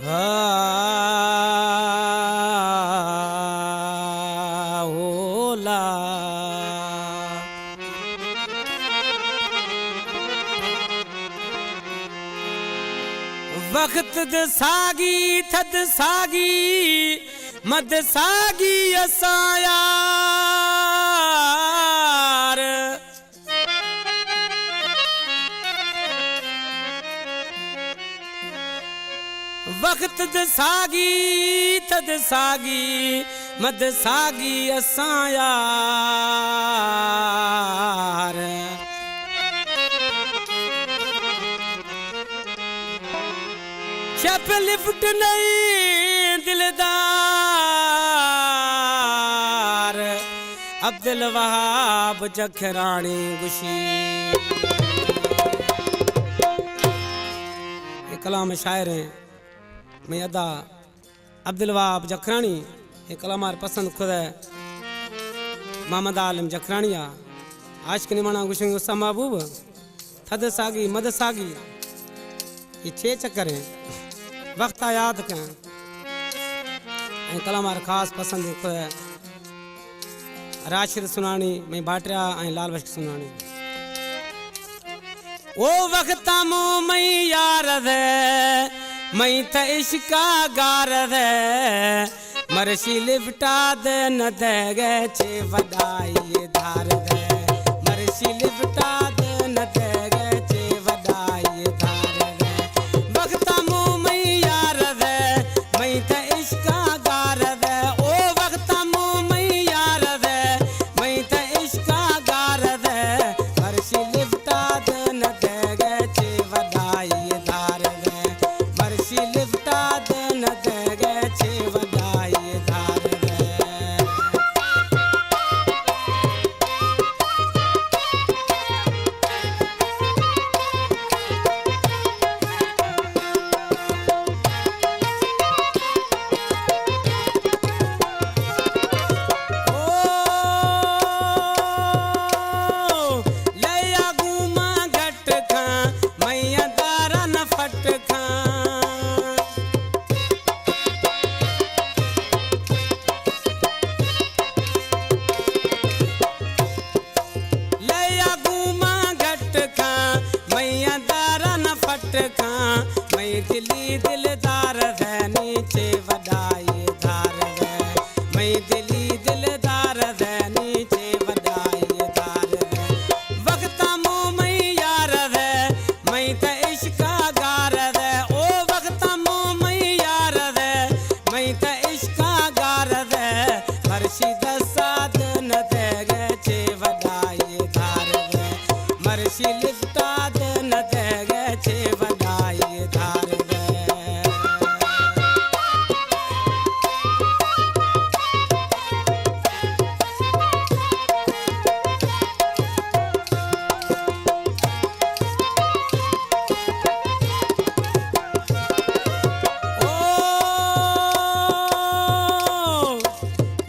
होला वक्त द सागी थद सागी मद सागी असां यार वक्त द सागी थद सागी मद सागी असां यार छप लिफ्ट नहीं दिलदार अब्दुल वहाब जखरानी गुशी ये कलाम शायर हैं मैं अदा अब्दुल वहाब जखरानी ये कलामार पसंद खुद है मोहम्मद आलम जखरानिया आशिक निमाना गुशी उसा महबूब थद सागी मद सागी ये 6 चक्कर हैं वक्त याद करें कलामार खास पसंद है राशिद सुनानी मैं बाटरिया लाल बख्श सुनानी ओ वक्त मो मई यार दे मई त इश्का गार दे मरशी लिपटा दे न दे गे छे वडाई धार दे मरशी लिपटा दे न दे गे छे वडाई धार दे वक्त मो मई यार दे मई त इश्का गार दे ओ वक्त मो मई यार दे मई त इश्का गार दे मरशी लिपटा दे न दे गे छे वडाई धार दे मरशी लिपटा दे न दे गे छे वडाई धार दे मैं दिली दिलदार है नीचे वडाई धार है मैं दिली दिलदार है नीचे वडाई धार है वक्त मो मई यार है मैं त इश्का गार है ओ वक्त मो मई यार है मैं त इश्का गार है मरशी दसाद न दे गे छे वडाई धार है मरशी लिपटा दे न दे गे छे वडाई धार दे ओ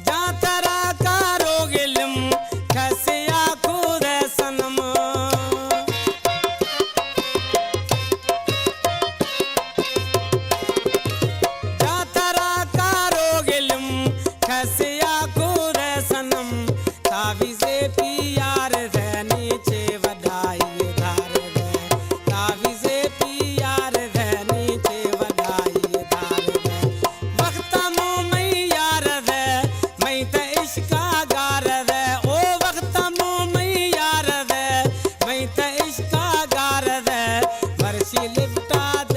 जा तरा कारो गिलम खसिया खुद सनम जातरा कारो गिलम खसिया खुद सनम तावीज़े पियार दे नीचे वडाई धार दे तावीज़े पियार दे नीचे वडाई धार दे वक्त मो मई यार दे मैं त इश्का गार दे ओ वक्त मो मई यार दे मैं त इश्का गार दे मरशी लिपटा दे